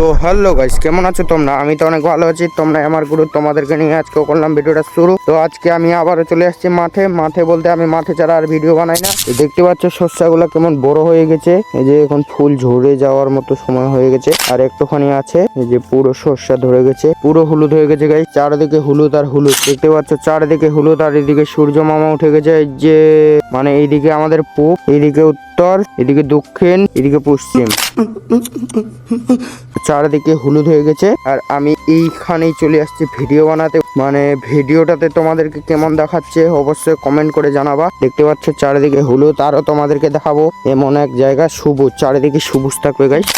তো hello guys, কেমন আছো তোমরা? আমি তো অনেক ভালো আছি। তোমরা আমার গুরু, তোমাদেরকে নিয়ে আজকে করলাম ভিডিওটা শুরু। তো আজকে আমি আবারও চলে আসছি মাঠে বলতে আমি মাঠে ছাড়া আর ভিডিও বানাই না। দেখতে পাচ্ছ শস্যগুলো কেমন বড় হয়ে গেছে। এই যে এখন ফুল ঝরে যাওয়ার মতো সময় হয়ে গেছে, আর একটুখানি আছে। এই যে পুরো শস্য ধরে গেছে, পুরো হলুদ হয়ে গেছে গাইস। চারিদিকে হলুদ আর হলুদ, দেখতে পাচ্ছ চারিদিকে হলুদ। আর এদিকে সূর্য মামা উঠে গেছে। এই যে মানে এইদিকে আমাদের পূব, এইদিকে উত্তর, এদিকে দক্ষিণ, এদিকে পশ্চিম, চারিদিকে হলুদ হয়ে গেছে। আর আমি এইখানেই চলে আসছি ভিডিও বানাতে। মানে ভিডিওটাতে তোমাদেরকে কেমন দেখাচ্ছে অবশ্যই কমেন্ট করে জানাবা। দেখতে পাচ্ছ চারিদিকে হলুদ, আরো তোমাদেরকে দেখাবো এমন এক জায়গা সবুজ, চারিদিকে সবুজ থাকবে গাইস।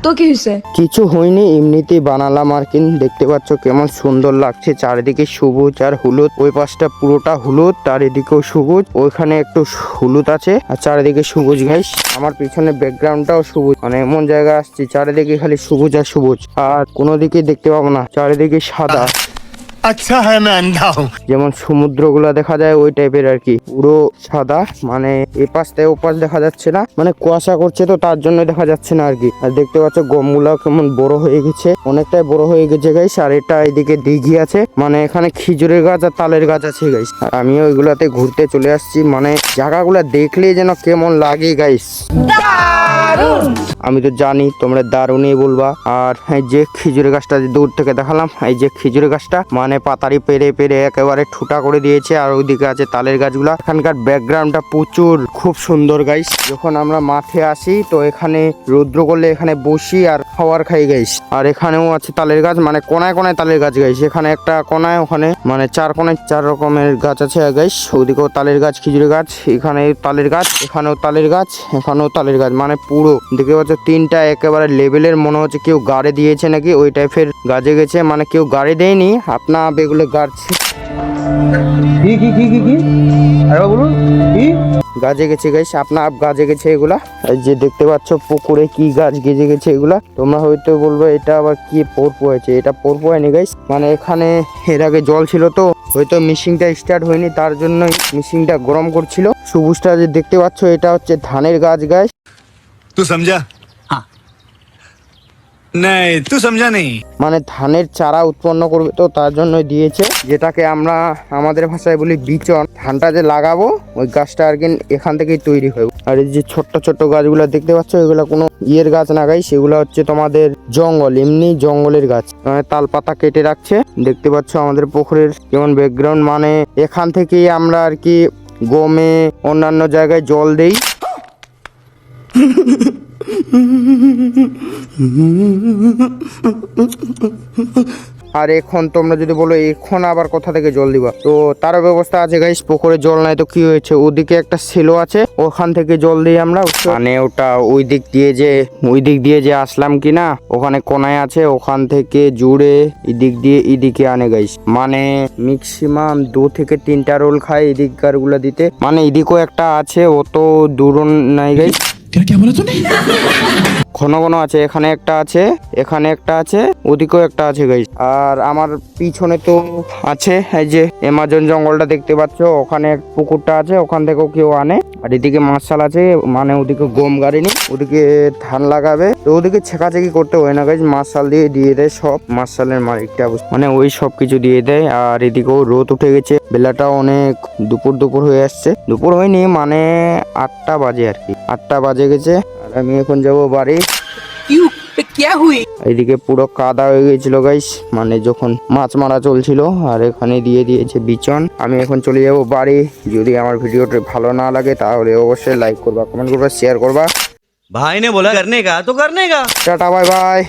তো কি হয়েছে? কিছু হয়নি, এমনিতেই বানালাম আর কি। দেখতে পাচ্ছ কেমন সুন্দর লাগছে, চারিদিকে সবুজ আর হলুদ। ওই পাশটা পুরোটা হলুদ, তার এদিকেও সবুজ, ওইখানে একটু হলুদ আছে, আর চারিদিকে সবুজ গাইস। আমার পিছনে ব্যাকগ্রাউন্ডটাও সবুজ। মানে এমন জায়গা আসছি চারিদিকে খালি সবুজ আর সবুজ, আর কোনো দিকে দেখতে পাবো না, চারিদিকে সাদা। अच्छा है मैं अंधा हूँ। যেমন সমুদ্রগুলা দেখা যায় ওই টাইপের আর কি, পুরো সাদা। মানে এ পাশ থেকে ও পাশ দেখা যাচ্ছে না, মানে কুয়াশা করছে তো তার জন্য দেখা যাচ্ছে না আর কি। আর দেখতে পাচ্ছ গমগুলা কেমন বড় হয়ে গেছে, অনেকটাই বড় হয়ে গেছে গাইস। আর এটা এদিকে দিঘি আছে, মানে এখানে খেজুরের গাছ আর তালের গাছ আছে গাইস। আর আমিও ওইগুলাতে ঘুরতে চলে আসছি। মানে জায়গাগুলা দেখলেই যেন কেমন লাগে গাইস। আমি তো জানি তোমরা দারুণই বলবা। আর এই যে খেজুরের গাছটা দূর থেকে দেখালাম, এই যে খেজুরের গাছটা মানে পাতারি পেরে পেরে একেবারে ঠুটা করে দিয়েছে। আর ওইদিকে আছে তালের গাছগুলা। এখানকার ব্যাকগ্রাউন্ডটা প্রচুর খুব সুন্দর গাইস। যখন আমরা মাঠে আসি তো এখানে রৌদ্র করলে এখানে বসি আর খাবার খাই গাইস। আর এখানেও আছে তালের গাছ, মানে কোনায় কোনায় তালের গাছ গাইস। এখানে একটা কোনায়, ওখানে মানে চার কোনায় চার রকমের গাছ আছে গাইস। ওদিকেও তালের গাছ, খেজুরের গাছ, এখানে তালের গাছ, এখানেও তালের গাছ, এখানেও তালের গাছ। মানে পুরো দেখতে পাচ্ছ তিনটা একেবারে লেভেলের, মনে হচ্ছে কেউ গাড়ি দিয়েছে নাকি ওই টাইপের গাছে গেছে। মানে কেউ গাড়ি দেয়নি, আপনা এগুলো গাড়ছে। গাছে গেছে গাইস, আপনা আপ গাছে গেছে এগুলা। এই যে দেখতে পাচ্ছ পুকুরে কি গাছ গেজে গেছে এগুলা। তোমরা হয়তো বলবে এটা আবার কি পরপু হয়েছে, এটা পরপু হয়নি গাইস। মানে এখানে এর আগে জল ছিল তো হয়তো মিশিংটা স্টার্ট হয়নি, তার জন্যই মিশিংটা গরম করছিল। সবুজটা যে দেখতে পাচ্ছ এটা হচ্ছে ধানের গাছ গাইস। तू समझा? हाँ। नहीं तू समझा नहीं। মানে ধানের চারা উৎপন্ন করবে তো তার জন্য দিয়েছে, যেটাকে আমরা আমাদের ভাষায় বলি বিচন। ধানটা যে লাগাবো ওই গাছটা আর কি এখান থেকেই তৈরি হয়। আর এই যে ছোট্ট ছোট্ট গাছগুলো দেখতে পাচ্ছ, এগুলো কোনো ইয়ের গাছ না গাই, সেগুলো হচ্ছে তোমাদের জঙ্গল, এমনি জঙ্গলের গাছ। মানে তাল পাতা কেটে রাখছে। দেখতে পাচ্ছ আমাদের পুকুরের যেমন ব্যাকগ্রাউন্ড, মানে এখান থেকেই আমরা আর কি গমে অন্যান্য জায়গায় জল দেই। আর এখন তোমরা যদি বলো এখন আবার কোথা থেকে জল দিবা, তো তারও ব্যবস্থা আছে গাইস। পুকুরে জল নাই তো কি হয়েছে, ওদিকে একটা সেলো আছে, ওখান থেকে জল দিই আমরা। মানে ওটা ওই দিক দিয়ে যে আসলাম কিনা, ওখানে কোনায় আছে, ওখান থেকে জুড়ে এদিকে আনে গাইস। মানে ম্যাক্সিমাম 2 থেকে 3টা রোল খায় এদিককার গুলা দিতে। মানে এদিকেও একটা আছে, অত দূর নাই গাইস। ঘন ঘন আছে, এখানে একটা আছে, এখানে একটা আছে, ওদিকেও একটা আছে গাইস। আর আমার পিছনে তো আছে এই যে অ্যামাজন জঙ্গলটা দেখতে পাচ্ছ, ওখানে পুকুরটা আছে, ওখান থেকেও কেউ আনে। আর এদিকে মার্শাল আছে, মানে ওদিকে গম গাড়িনি, ওদিকে ধান লাগাবে তো ওদিকে ছেঁকাছেকি করতে হয় না গাইস, মার্শাল দিয়ে দেয় সব। মার্শালের মালিকটা মানে ওই সব কিছু দিয়ে দেয়। আর এদিকেও রোদ উঠে গেছে, বেলাটা অনেক দুপুর হয়ে আসছে। দুপুর হয়নি, মানে 8টা বাজে আর কি, 8টা বাজে গেছে। আর আমি এখন যাবো বাড়ি। এইদিকে পুরো কাদা হয়ে গেছিল গাইস, মানে যখন মাছ মারা চলছিল। আর এখানে দিয়ে দিয়েছে বিচন। আমি এখন চলে যাব বাড়ি। যদি আমার ভিডিওটা ভালো না লাগে তাহলে অবশ্যই লাইক করবা, কমেন্ট করবা, শেয়ার করবা। भाई ने बोला करने का तो करने का। Tata, bye bye.